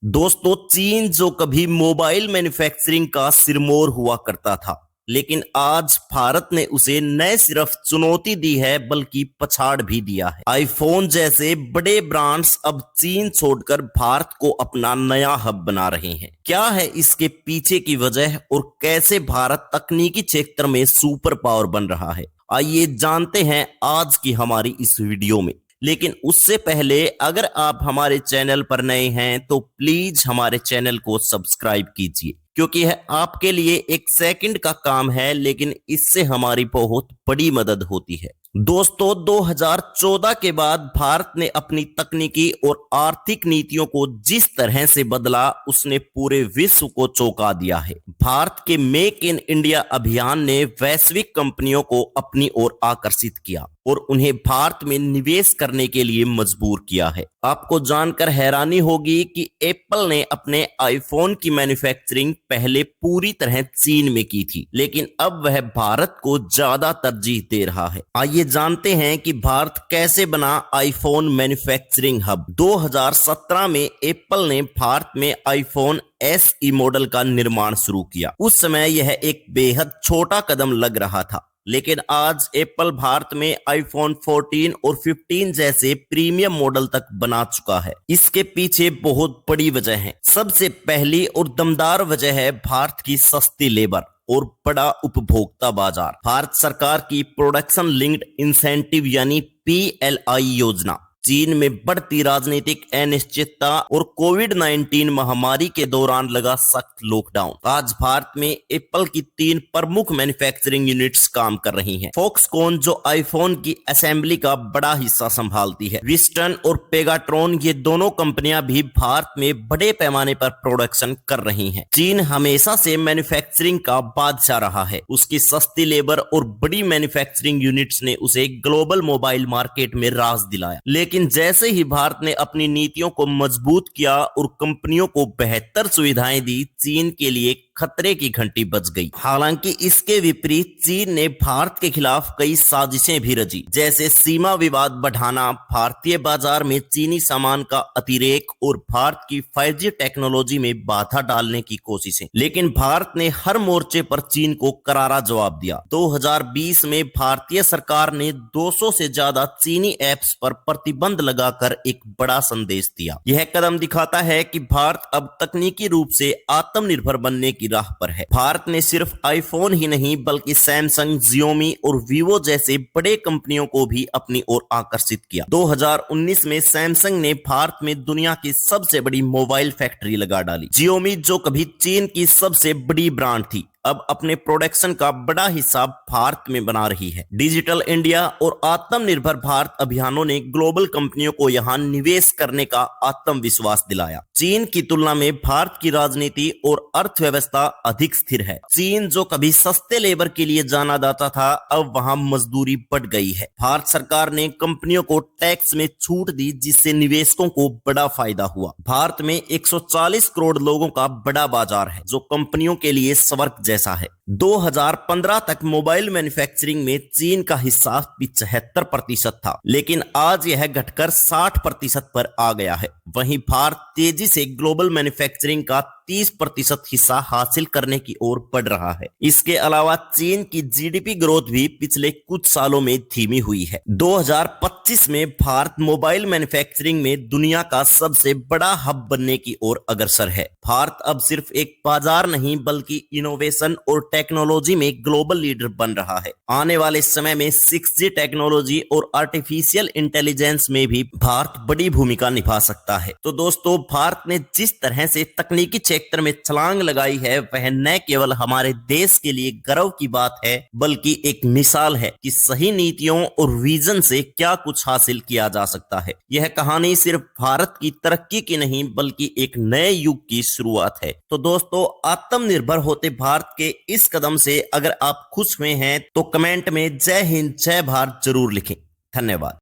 दोस्तों, चीन जो कभी मोबाइल मैन्युफैक्चरिंग का सिरमौर हुआ करता था, लेकिन आज भारत ने उसे न सिर्फ चुनौती दी है बल्कि पछाड़ भी दिया है। आईफोन जैसे बड़े ब्रांड्स अब चीन छोड़कर भारत को अपना नया हब बना रहे हैं। क्या है इसके पीछे की वजह और कैसे भारत तकनीकी क्षेत्र में सुपर पावर बन रहा है, आइए जानते हैं आज की हमारी इस वीडियो में। लेकिन उससे पहले अगर आप हमारे चैनल पर नए हैं तो प्लीज हमारे चैनल को सब्सक्राइब कीजिए, क्योंकि यह आपके लिए एक सेकंड का काम है, लेकिन इससे हमारी बहुत बड़ी मदद होती है। दोस्तों, 2014 के बाद भारत ने अपनी तकनीकी और आर्थिक नीतियों को जिस तरह से बदला, उसने पूरे विश्व को चौंका दिया है। भारत के मेक इन इंडिया अभियान ने वैश्विक कंपनियों को अपनी ओर आकर्षित किया और उन्हें भारत में निवेश करने के लिए मजबूर किया है। आपको जानकर हैरानी होगी कि एप्पल ने अपने आईफोन की मैन्युफैक्चरिंग पहले पूरी तरह चीन में की थी, लेकिन अब वह भारत को ज्यादा तरजीह दे रहा है। आइए जानते हैं कि भारत कैसे बना आईफोन मैन्युफैक्चरिंग हब। 2017 में एप्पल ने भारत में आईफोन SE मॉडल का निर्माण शुरू किया। उस समय यह एक बेहद छोटा कदम लग रहा था, लेकिन आज एप्पल भारत में आईफोन 14 और 15 जैसे प्रीमियम मॉडल तक बना चुका है। इसके पीछे बहुत बड़ी वजह है। सबसे पहली और दमदार वजह है भारत की सस्ती लेबर और बड़ा उपभोक्ता बाजार। भारत सरकार की प्रोडक्शन लिंक्ड इंसेंटिव यानी PLI योजना, चीन में बढ़ती राजनीतिक अनिश्चितता और कोविड-19 महामारी के दौरान लगा सख्त लॉकडाउन, आज भारत में एप्पल की 3 प्रमुख मैन्युफैक्चरिंग यूनिट्स काम कर रही हैं। फॉक्सकॉन जो आईफोन की असेंबली का बड़ा हिस्सा संभालती है, विस्टन और पेगाट्रॉन ये दोनों कंपनियां भी भारत में बड़े पैमाने पर प्रोडक्शन कर रही हैं। चीन हमेशा से मैन्युफैक्चरिंग का बादशाह रहा है। उसकी सस्ती लेबर और बड़ी मैन्युफैक्चरिंग यूनिट्स ने उसे ग्लोबल मोबाइल मार्केट में राज दिलाया। लेकिन जैसे ही भारत ने अपनी नीतियों को मजबूत किया और कंपनियों को बेहतर सुविधाएं दी, चीन के लिए खतरे की घंटी बज गई। हालांकि इसके विपरीत चीन ने भारत के खिलाफ कई साजिशें भी रची, जैसे सीमा विवाद बढ़ाना, भारतीय बाजार में चीनी सामान का अतिरेक और भारत की 5G टेक्नोलॉजी में बाधा डालने की कोशिशें। लेकिन भारत ने हर मोर्चे पर चीन को करारा जवाब दिया। 2020 में भारतीय सरकार ने 200 से ज्यादा चीनी ऐप्स पर प्रतिबंध लगाकर एक बड़ा संदेश दिया। यह कदम दिखाता है कि भारत अब तकनीकी रूप से आत्मनिर्भर बनने की राह पर है। भारत ने सिर्फ आईफोन ही नहीं बल्कि सैमसंग, जियोमी और वीवो जैसे बड़े कंपनियों को भी अपनी ओर आकर्षित किया। 2019 में सैमसंग ने भारत में दुनिया की सबसे बड़ी मोबाइल फैक्ट्री लगा डाली। जियोमी जो कभी चीन की सबसे बड़ी ब्रांड थी, अब अपने प्रोडक्शन का बड़ा हिस्सा भारत में बना रही है। डिजिटल इंडिया और आत्मनिर्भर भारत अभियानों ने ग्लोबल कंपनियों को यहां निवेश करने का आत्मविश्वास दिलाया। चीन की तुलना में भारत की राजनीति और अर्थव्यवस्था अधिक स्थिर है। चीन जो कभी सस्ते लेबर के लिए जाना जाता था, अब वहां मजदूरी बढ़ गई है। भारत सरकार ने कंपनियों को टैक्स में छूट दी, जिससे निवेशकों को बड़ा फायदा हुआ। भारत में 140 करोड़ लोगों का बड़ा बाजार है, जो कंपनियों के लिए स्वर्ग जैसा है। 2015 तक मोबाइल मैन्युफैक्चरिंग में चीन का हिस्सा 75% था, लेकिन आज यह घटकर 60% पर आ गया है। वहीं भारत तेजी से ग्लोबल मैन्युफैक्चरिंग का 30% हिस्सा हासिल करने की ओर बढ़ रहा है। इसके अलावा चीन की GDP ग्रोथ भी पिछले कुछ सालों में धीमी हुई है। 2025 में भारत मोबाइल मैन्युफैक्चरिंग में दुनिया का सबसे बड़ा हब बनने की ओर अग्रसर है। भारत अब सिर्फ एक बाजार नहीं बल्कि इनोवेशन और टेक्नोलॉजी में ग्लोबल लीडर बन रहा है। आने वाले समय में 6G टेक्नोलॉजी और आर्टिफिशियल इंटेलिजेंस में भी भारत बड़ी भूमिका निभा सकता है। तो दोस्तों, भारत ने जिस तरह से तकनीकी क्षेत्र में छलांग लगाई है, वह न केवल हमारे देश के लिए गर्व की बात है बल्कि एक मिसाल है कि सही नीतियों और विजन से क्या कुछ हासिल किया जा सकता है। यह कहानी सिर्फ भारत की तरक्की की नहीं बल्कि एक नए युग की शुरुआत है। तो दोस्तों, आत्मनिर्भर होते भारत के इस कदम से अगर आप खुश हुए हैं तो कमेंट में जय हिंद जय भारत जरूर लिखें। धन्यवाद।